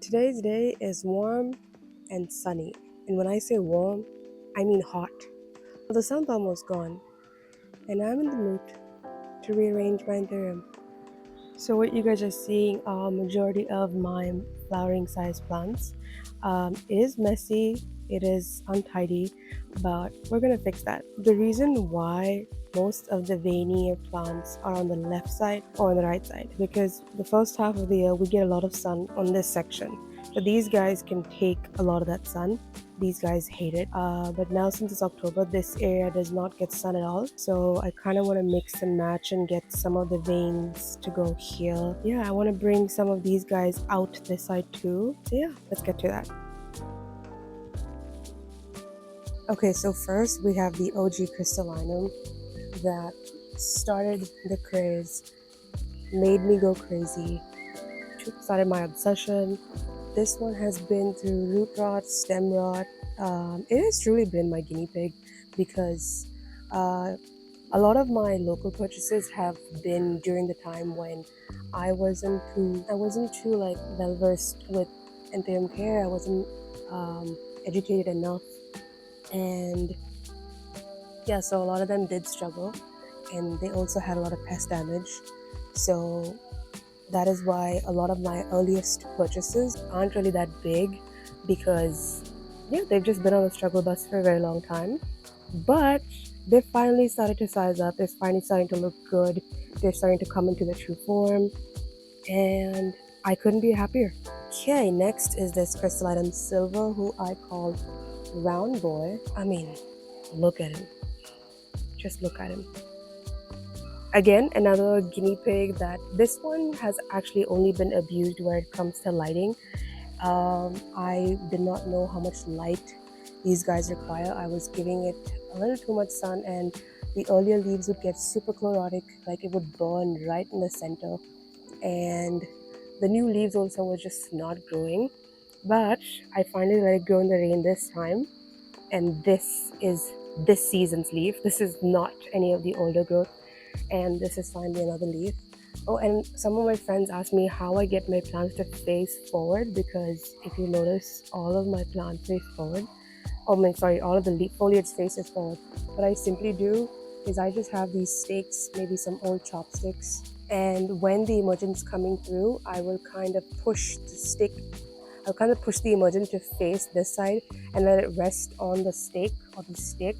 Today's day is warm and sunny, and when I say warm, I mean hot. The sun's almost gone, and I'm in the mood to rearrange my anthurium. So what you guys are seeing are majority of my flowering size plants. It is messy, it is untidy, but we're gonna fix that. The reason why most of the veinier plants are on the left side or on the right side, because the first half of the year we get a lot of sun on this section. So these guys can take a lot of that sun. These guys hate it. But now since it's October, this area does not get sun at all. So I kind of want to mix and match and get some of the veins to go here. Yeah, I want to bring some of these guys out this side too. So yeah, let's get to that. Okay, so first we have the OG Crystallinum that started the craze, made me go crazy, started my obsession. This one has been through root rot, stem rot. It has truly been my guinea pig because a lot of my local purchases have been during the time when I wasn't too like well versed with anthurium care. I wasn't educated enough, and yeah, so a lot of them did struggle, and they also had a lot of pest damage. So that is why a lot of my earliest purchases aren't really that big, because yeah, they've just been on a struggle bus for a very long time. But they've finally started to size up, they're finally starting to look good, they're starting to come into their true form, and I couldn't be happier. Okay, next is this Crystallinum Silver, who I call Round Boy. I mean, look at him. Just look at him. Again, another guinea pig that this one has actually only been abused where it comes to lighting. I did not know how much light these guys require. I was giving it a little too much sun, and the earlier leaves would get super chlorotic, like it would burn right in the center. And the new leaves also were just not growing. But I finally let it grow in the rain this time, and this is this season's leaf. This is not any of the older growth, and this is finally another leaf. Oh, and some of my friends ask me how I get my plants to face forward, because if you notice, all of my plants face forward. Oh my, sorry, all of the leaf foliage faces forward. What I simply do is I just have these stakes, maybe some old chopsticks, and when the emergence coming through, I will kind of push the stick. I'll kind of push the emergent to face this side and let it rest on the stake or the stick.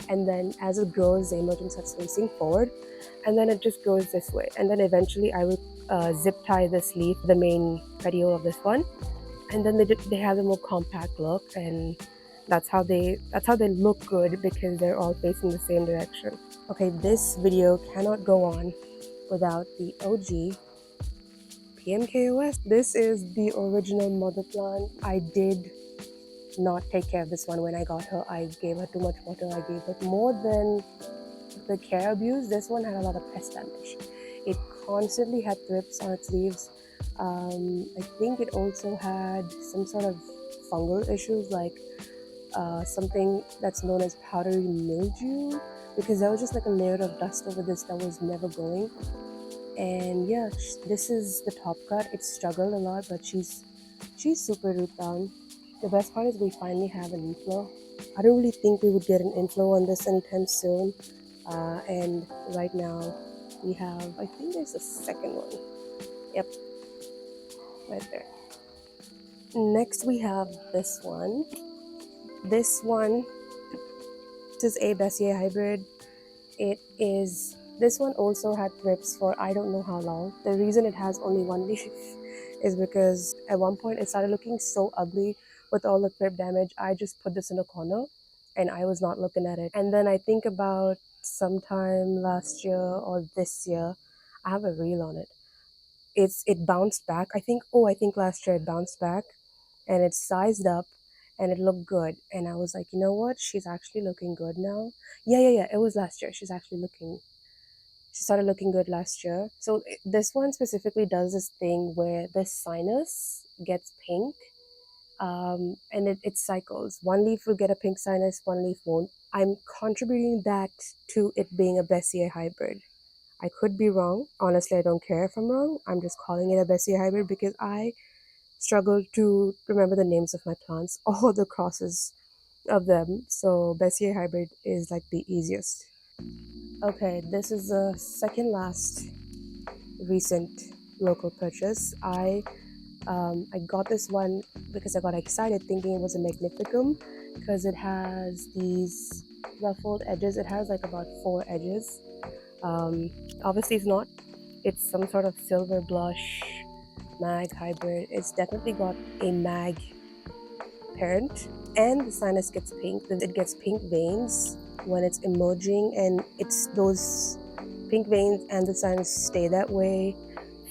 And then as it grows, the emergent starts facing forward, and then it just goes this way. And then eventually I will zip tie this leaf, the main petiole of this one, and then they have a more compact look, and that's how they look good, because they're all facing the same direction. Okay, this video cannot go on without the OG PMKOS. This is the original mother plant. I did not take care of this one when I got her. I gave her too much water. I gave her more than the care abuse. This one had a lot of pest damage. It constantly had thrips on its leaves. I think it also had some sort of fungal issues, like something that's known as powdery mildew, because there was just like a layer of dust over this that was never going. And yeah, this is the top cut. It struggled a lot, but she's super root bound. The best part is we finally have an inflow. I don't really think we would get an inflow on this anytime soon. And right now we have, I think there's a second one. Yep, right there. Next we have this one. This is a Bessier hybrid. This one also had thrips for I don't know how long. The reason it has only one leaf is because at one point it started looking so ugly with all the thrip damage. I just put this in a corner and I was not looking at it. And then I think about sometime last year or this year, I have a reel on it. It bounced back. I think last year it bounced back, and it sized up, and it looked good. And I was like, you know what? She's actually looking good now. Yeah. It was last year. She started looking good last year. So this one specifically does this thing where the sinus gets pink, and it cycles. One leaf will get a pink sinus, one leaf won't. I'm contributing that to it being a Bessier hybrid. I could be wrong. Honestly, I don't care if I'm wrong. I'm just calling it a Bessier hybrid because I struggle to remember the names of my plants or the crosses of them. So Bessier hybrid is like the easiest. Okay, this is the second last recent local purchase. I got this one because I got excited thinking it was a magnificum because it has these ruffled edges. It has like about 4 edges. Obviously, it's not. It's some sort of silver blush mag hybrid. It's definitely got a mag parent, and the sinus gets pink. It gets pink veins when it's emerging, and it's those pink veins and the sinus stay that way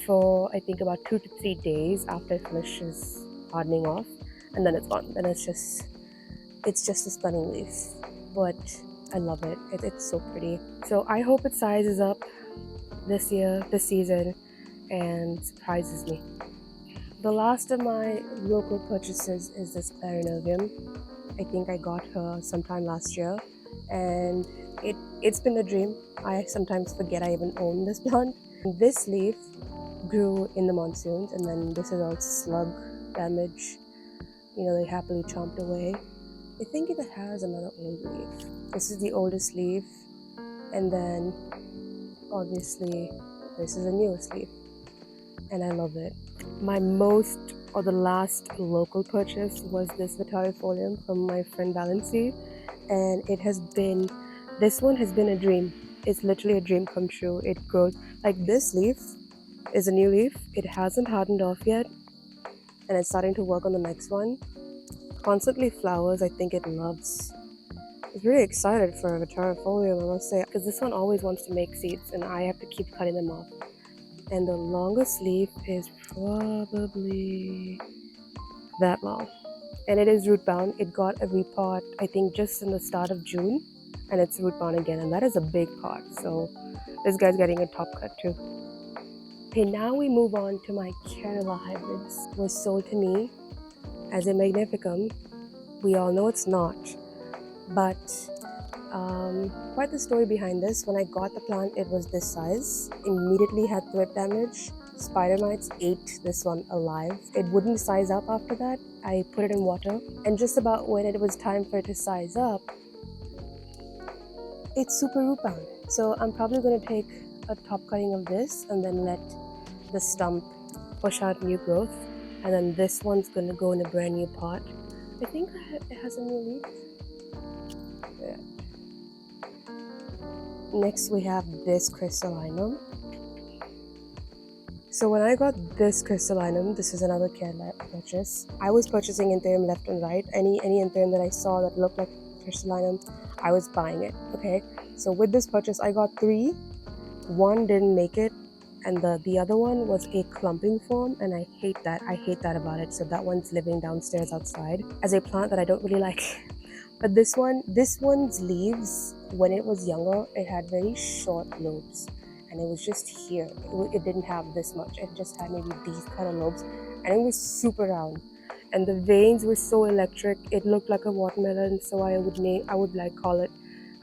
for I think about 2 to 3 days after it finishes hardening off, and then it's gone. Then it's just a stunning leaf, but I love it. It's so pretty. So I hope it sizes up this season, and surprises me. The last of my local purchases is this clarinodium. I think I got her sometime last year, and it's been a dream. I sometimes forget I even own this plant. This leaf grew in the monsoons, and then this is all slug damage. They happily chomped away. I think it has another old leaf. This is the oldest leaf, and then obviously this is the newest leaf, and I love it. My the last local purchase was this Vitarifolium from my friend Valency, and this one has been a dream. It's literally a dream come true. It grows like this leaf is a new leaf. It hasn't hardened off yet, and it's starting to work on the next one. Constantly flowers. I think it loves. I was really excited for a Vitarifolium, I must say, because this one always wants to make seeds, and I have to keep cutting them off. And the longest leaf is probably that long. And it is root bound. It got a repot, I think, just in the start of June, and it's root bound again, and that is a big pot. So this guy's getting a top cut too. Okay, now we move on to my Kerala hybrids. Was sold to me as a magnificum. We all know it's not, but quite the story behind this. When I got the plant, it was this size. Immediately had threat damage. Spider mites ate this one alive. It wouldn't size up after that. I put it in water, and just about when it was time for it to size up, it's super root bound. So I'm probably going to take a top cutting of this and then let the stump push out new growth, and then this one's going to go in a brand new pot. I think it has a new leaf. Yeah. Next we have this Crystallinum. So when I got this Crystallinum, this is another Kerala purchase. I was purchasing anthurium left and right. Any anthurium that I saw that looked like Crystallinum, I was buying it. Okay, so with this purchase, I got 3. One didn't make it, and the other one was a clumping form, and I hate that. I hate that about it. So that one's living downstairs outside as a plant that I don't really like. But this one's leaves, when it was younger, it had very short lobes, and it was just here. It didn't have this much. It just had maybe these kind of lobes, and it was super round. And the veins were so electric. It looked like a watermelon, so I would call it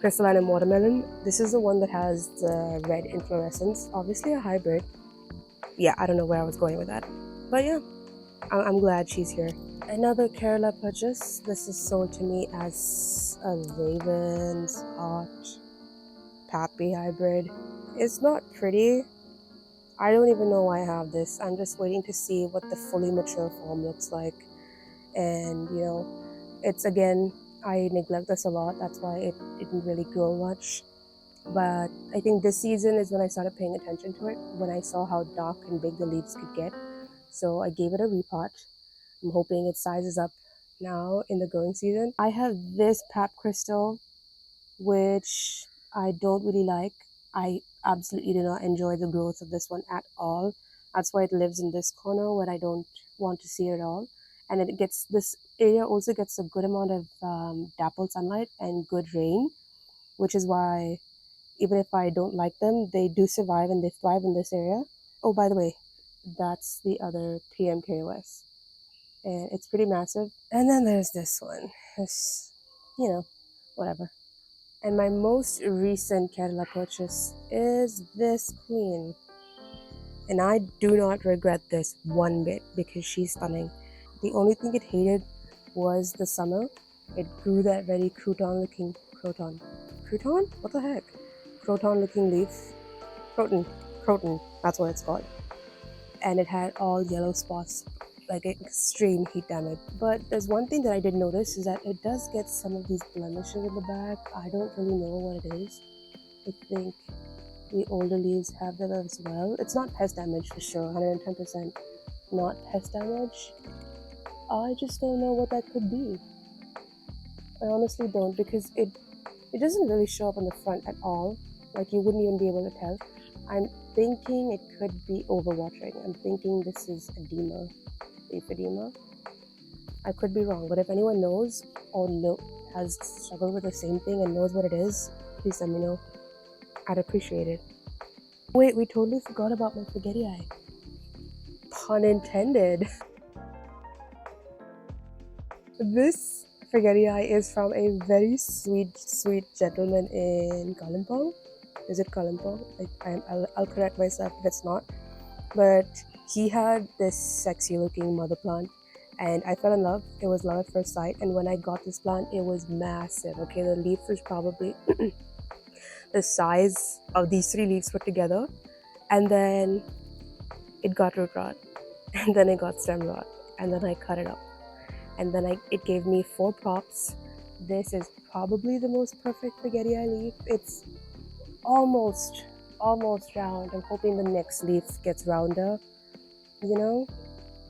Crystallinum watermelon. This is the one that has the red inflorescence. Obviously a hybrid. Yeah, I don't know where I was going with that, but yeah, I'm glad she's here. Another Kerala purchase. This is sold to me as a Raven's Heart Pappy hybrid. It's not pretty. I don't even know why I have this. I'm just waiting to see what the fully mature form looks like. And it's again, I neglect this a lot. That's why it didn't really grow much. But I think this season is when I started paying attention to it, when I saw how dark and big the leaves could get. So I gave it a repot. I'm hoping it sizes up now in the growing season. I have this pap crystal, which I don't really like. I absolutely do not enjoy the growth of this one at all. That's why it lives in this corner where I don't want to see it at all. And this area also gets a good amount of dappled sunlight and good rain, which is why even if I don't like them, they do survive and they thrive in this area. Oh, by the way, that's the other PMKOS. And it's pretty massive. And then there's this one. This, whatever. And my most recent Kerala purchase is this queen. And I do not regret this one bit because she's stunning. The only thing it hated was the summer. It grew that very crouton? What the heck? Croton looking leaf. Croton, that's what it's called. And it had all yellow spots, like extreme heat damage. But there's one thing that I did notice is that it does get some of these blemishes in the back. I don't really know what it is. I think the older leaves have them as well. It's not pest damage for sure, 110% not pest damage. I just don't know what that could be. I honestly don't, because it doesn't really show up on the front at all. Like, you wouldn't even be able to tell. I'm thinking it could be overwatering. I'm thinking this is edema, leaf edema. I could be wrong, but if anyone knows or has struggled with the same thing and knows what it is, please let me know. I'd appreciate it. Wait, we totally forgot about my spaghetti eye. Pun intended. This spaghetti eye is from a very sweet gentleman in Kalimpong. Is it Kalimpong? I'll correct myself if it's not. But he had this sexy looking mother plant and I fell in love. It was love at first sight. And when I got this plant, it was massive. Okay, the leaf was probably the size of these 3 leaves put together. And then it got root rot. And then it got stem rot. And then I cut it up. And then it gave me 4 props. This is probably the most perfect spaghetti eye leaf. It's almost round. I'm hoping the next leaf gets rounder, you know,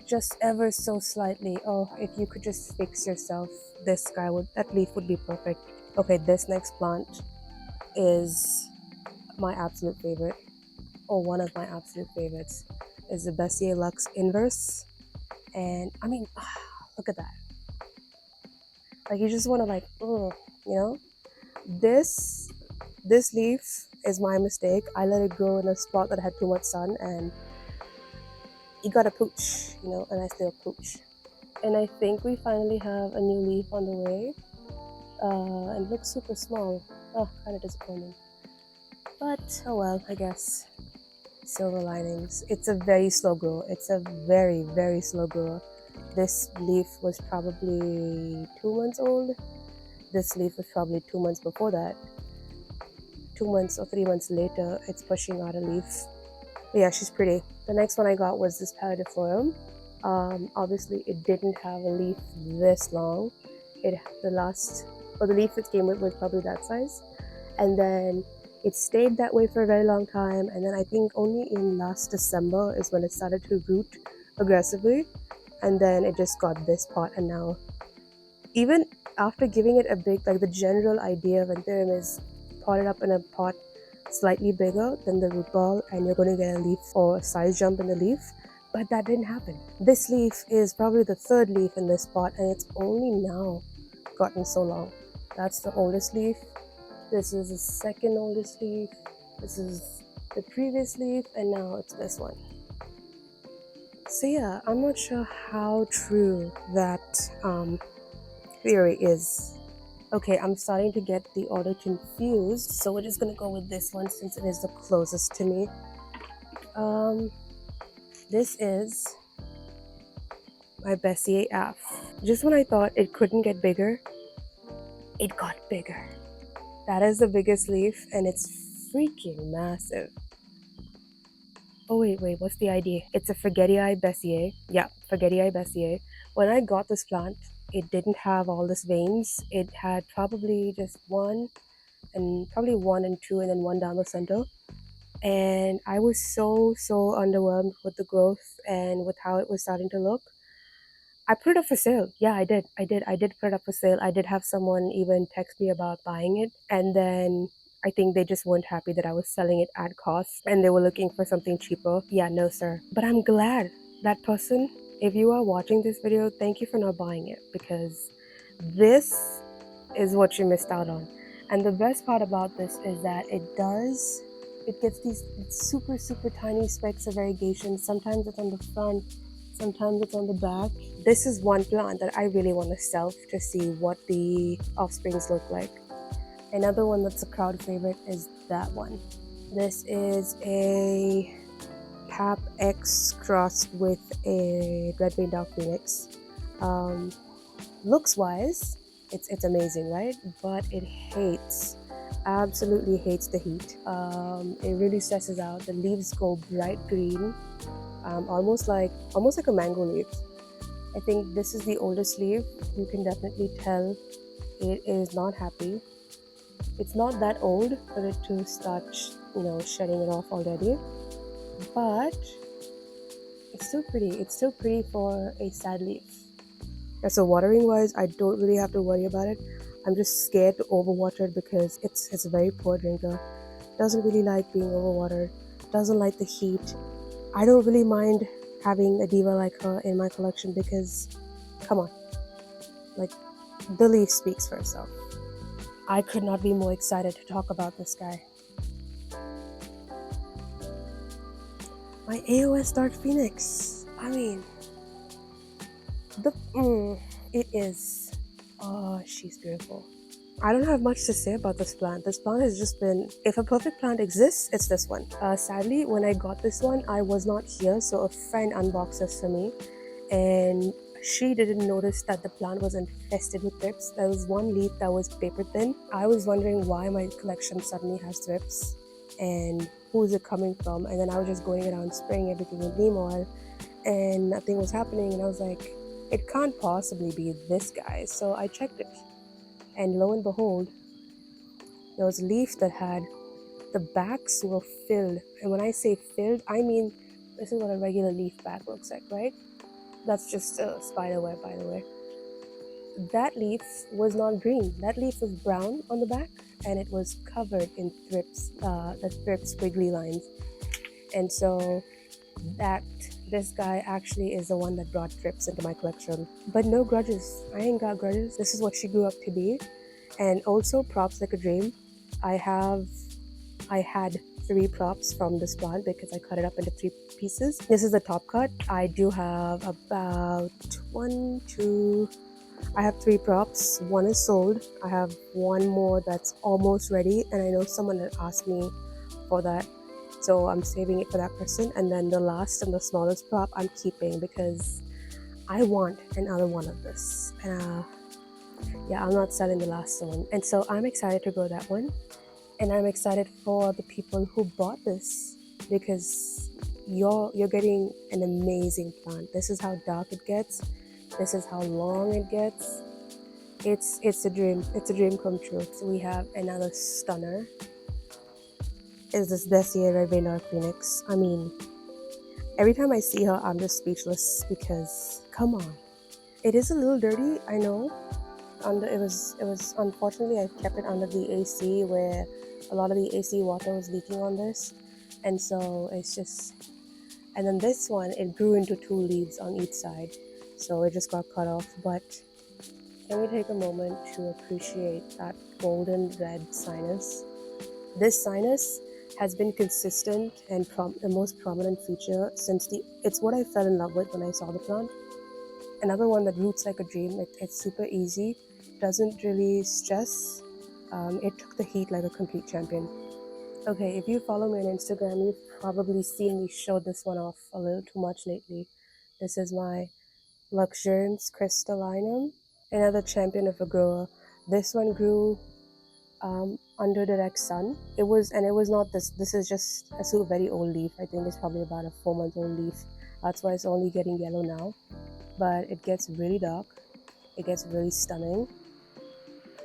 just ever so slightly. Oh, if you could just fix yourself, that leaf would be perfect. Okay, this next plant is my absolute favorite, or one of my absolute favorites, is the Bessier Lux Inverse. And I mean, look at that. Like, you just want to like, you know, this leaf is my mistake. I let it grow in a spot that had too much sun and it got a pooch, you know, and I still pooch. And I think we finally have a new leaf on the way. And it looks super small. Oh, kind of disappointing. But, oh well, I guess. Silver linings. It's a very slow grow. It's a very, very slow grower. This leaf was probably 2 months old. This leaf was probably 2 months before that. 2 months or 3 months later, it's pushing out a leaf. But yeah, she's pretty. The next one I got was this Pallidiforum. Obviously, it didn't have a leaf this long. The leaf it came with was probably that size. And then it stayed that way for a very long time. And then I think only in last December is when it started to root aggressively. And then it just got this pot. And now, even after giving it a big, like, the general idea of anthurium is pot it up in a pot slightly bigger than the root ball and you're going to get a leaf or a size jump in the leaf. But that didn't happen. This leaf is probably the 3rd leaf in this pot and it's only now gotten so long. That's the oldest leaf. This is the 2nd oldest leaf. This is the previous leaf, and now it's this one. So yeah, I'm not sure how true that theory is. Okay, I'm starting to get the order confused, so we're just gonna go with this one since it is the closest to me. This is my Bessier F. Just when I thought it couldn't get bigger, it got bigger. That is the biggest leaf, and it's freaking massive. Oh wait, what's the ID? It's a Forgetii Bessier. Yeah, Forgetii Bessier. When I got this plant, it didn't have all these veins. It had probably just 1 and 2 and then 1 down the center. And I was so underwhelmed with the growth and with how it was starting to look. I put it up for sale. Yeah, I did put it up for sale. I did have someone even text me about buying it, and then I think they just weren't happy that I was selling it at cost and they were looking for something cheaper. Yeah, no sir. But I'm glad that person, if you are watching this video, thank you for not buying it, because this is what you missed out on. And the best part about this is that it gets these super tiny specks of variegation. Sometimes it's on the front, sometimes it's on the back. This is one plant that I really want to sell to see what the offsprings look like. Another one that's a crowd favorite is that one. This is a Pap X crossed with a Red Winged Dow Phoenix. Um, Looks wise, it's amazing, right? But it absolutely hates the heat. It really stresses out. The leaves go bright green, almost like a mango leaf. I think this is the oldest leaf. You can definitely tell it is not happy. It's not that old for it to start, shedding it off already, but it's still pretty. It's still pretty for a sad leaf. Yeah, so watering wise, I don't really have to worry about it. I'm just scared to overwater it because it's a very poor drinker. Doesn't really like being overwatered. Doesn't like the heat. I don't really mind having a diva like her in my collection because, come on, like the leaf speaks for itself. I could not be more excited to talk about this guy. My AOS Dark Phoenix. I mean, it is. Oh, she's beautiful. I don't have much to say about this plant. This plant has just been, if a perfect plant exists, it's this one. Sadly, when I got this one, I was not here, so a friend unboxed this for me, and she didn't notice that the plant was infested with thrips. There was one leaf that was paper thin. I was wondering why my collection suddenly has thrips and who is it coming from, and then I was just going around spraying everything with neem oil and nothing was happening, and I was like, it can't possibly be this guy. So I checked it, and lo and behold, there was a leaf that had the backs were filled. And when I say filled, I mean this is what a regular leaf back looks like, right? That's just a spider web, by the way. That leaf was not green. That leaf was brown on the back, and it was covered in thrips, the thrip squiggly lines. And so this guy actually is the one that brought thrips into my collection. But no grudges. I ain't got grudges. This is what she grew up to be. And also props like a dream. I had 3 props from this plant because I cut it up into 3 pieces. This is the top cut. I do have about I have 3 props. 1 is sold. I have 1 more that's almost ready, and I know someone had asked me for that, so I'm saving it for that person. And then the last and the smallest prop I'm keeping because I want another one of this. Yeah, I'm not selling the last one, and so I'm excited to grow that one. And I'm excited for the people who bought this because you're getting an amazing plant. This is how dark it gets. This is how long it gets. It's a dream. It's a dream come true. So we have another stunner. Is this Bessier Red Vein Dark Phoenix? I mean, every time I see her, I'm just speechless because come on. It is a little dirty, I know. It was unfortunately I kept it under the AC where a lot of the AC water was leaking on this, and so it's just, and then this one, it grew into 2 leaves on each side, so it just got cut off. But can we take a moment to appreciate that golden red sinus? This sinus has been consistent and the most prominent feature since it's what I fell in love with when I saw the plant. Another one that roots like a dream. It's super easy, doesn't really stress. It took the heat like a complete champion. Okay, if you follow me on Instagram, you've probably seen me show this one off a little too much lately. This is my Luxuriance Crystallinum, another champion of a grower. This one grew under direct sun. It was not this. This is just a very old leaf. I think it's probably about a 4-month-old leaf. That's why it's only getting yellow now. But it gets really dark. It gets really stunning.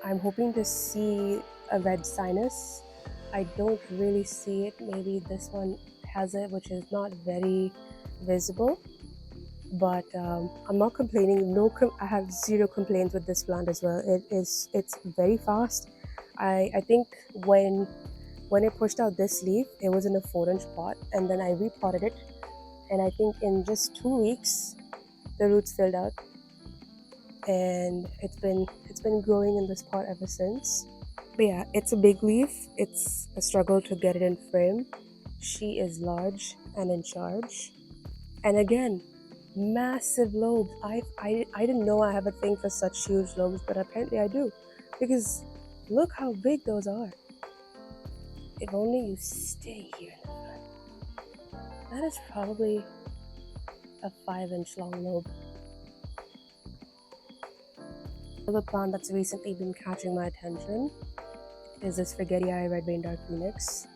I'm hoping to see a red sinus. I don't really see it. Maybe this one has it, which is not very visible. But I'm not complaining. I have 0 complaints with this plant as well. It's very fast. I think when it pushed out this leaf, it was in a 4-inch pot, and then I repotted it, and I think in just 2 weeks the roots filled out, and it's been growing in this pot ever since. But yeah, it's a big leaf. It's a struggle to get it in frame. She is large and in charge, and again, massive lobes. I didn't know I have a thing for such huge lobes, but apparently I do, because look how big those are. If only you stay here in the front. That is probably a 5-inch long lobe. Another plant that's recently been catching my attention is this Spaghetti-eye red vein dark phoenix.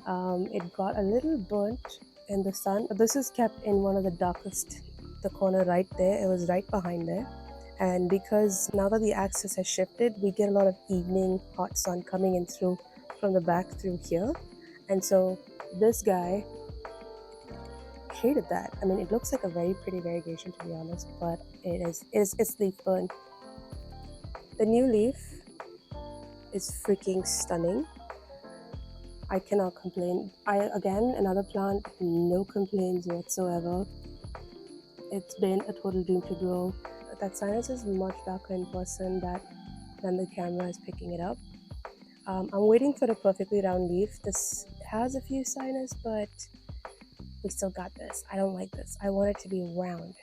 It got a little burnt in the sun. This is kept in one of the darkest, the corner right there. It was right behind there. And because now that the axis has shifted, we get a lot of evening hot sun coming in through from the back through here. And so this guy hated that. I mean, it looks like a very pretty variegation, to be honest, but it's leaf burn. The new leaf is freaking stunning. I cannot complain. Again, another plant, no complaints whatsoever. It's been a total dream to grow. That sinus is much darker in person than the camera is picking it up. I'm waiting for the perfectly round leaf. This has a few sinus, but we still got this. I don't like this. I want it to be round.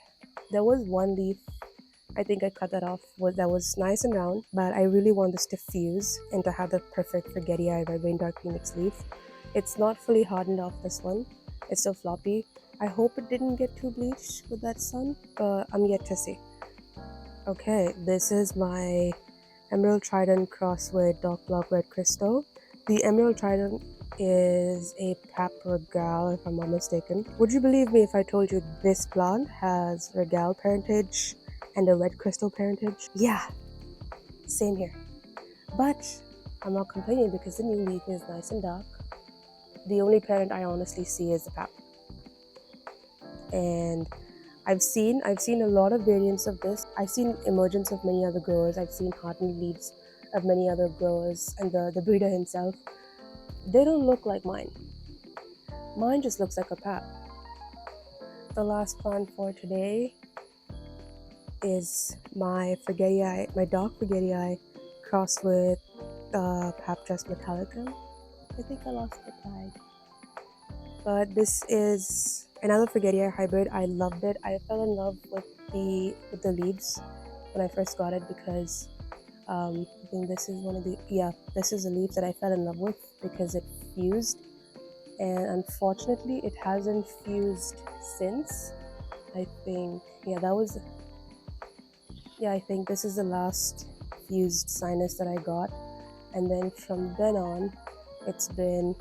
There was one leaf, I think I cut that off, that was nice and round, but I really want this to fuse and to have the perfect Spaghetti-eye red vein dark phoenix leaf. It's not fully hardened off this one. It's so floppy. I hope it didn't get too bleached with that sun, but I'm yet to see. Okay, this is my Emerald Trident crossed with Dark Block Red Crystal. The Emerald Trident is a Pap Regal, if I'm not mistaken. Would you believe me if I told you this plant has Regal parentage and a red crystal parentage? Yeah, same here. But I'm not complaining because the new leaf is nice and dark. The only parent I honestly see is the Pap. And I've seen a lot of variants of this. I've seen emergence of many other growers. I've seen hardened leaves of many other growers, and the breeder himself. They don't look like mine. Mine just looks like a Pap. The last plant for today is my dark Spaghetti-eye crossed with Paptrus metallica. I think I lost the tag. But this is another Spaghetti-eye hybrid. I loved it. I fell in love with the leaves when I first got it because I think this is this is a leaf that I fell in love with because it fused, and unfortunately it hasn't fused since. I think I think this is the last fused sinus that I got, and then from then on it's been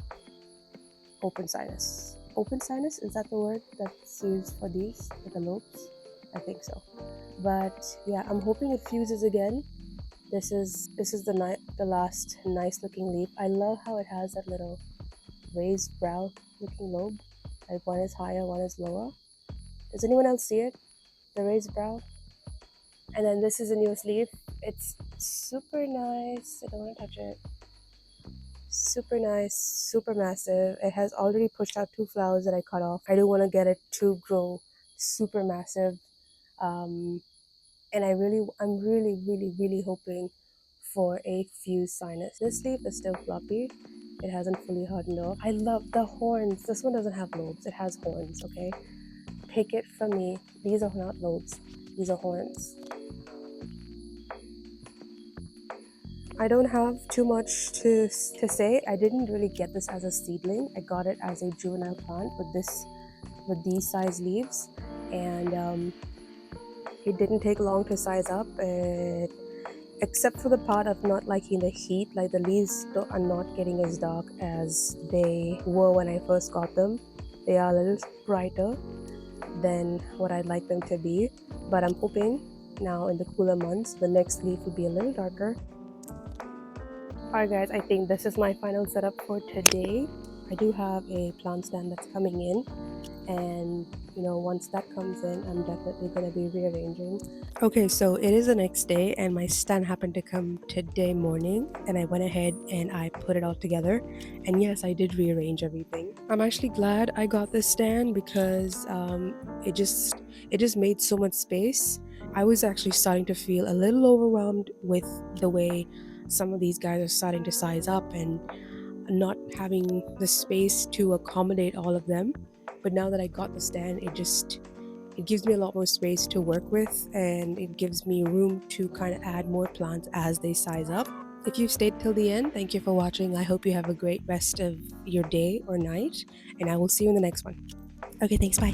open sinus. Open sinus, is that the word that's used for these with the lobes? I think so. But yeah, I'm hoping it fuses again. This is the last nice looking leaf. I love how it has that little raised brow looking lobe. Like one is higher, one is lower. Does anyone else see it? The raised brow? And then this is the newest leaf. It's super nice. I don't want to touch it. Super nice, super massive. It has already pushed out 2 flowers that I cut off. I don't want to get it to grow super massive. And I'm really hoping for a fused sinus. This leaf is still floppy. It hasn't fully hardened off. I love the horns. This one doesn't have lobes. It has horns, okay? Pick it from me. These are not lobes. These are horns. I don't have too much to say. I didn't really get this as a seedling. I got it as a juvenile plant with these size leaves, and it didn't take long to size up. Except for the part of not liking the heat, like the leaves are not getting as dark as they were when I first got them. They are a little brighter than what I'd like them to be, but I'm hoping now in the cooler months the next leaf will be a little darker. Alright guys, I think this is my final setup for today. I do have a plant stand that's coming in, and once that comes in, I'm definitely going to be rearranging. Okay, so it is the next day and my stand happened to come today morning, and I went ahead and I put it all together, and yes, I did rearrange everything. I'm actually glad I got this stand because it just made so much space. I was actually starting to feel a little overwhelmed with the way some of these guys are starting to size up and not having the space to accommodate all of them. But now that I got the stand, it gives me a lot more space to work with, and it gives me room to kind of add more plants as they size up. If you've stayed till the end, thank you for watching. I hope you have a great rest of your day or night, and I will see you in the next one. Okay, thanks, bye.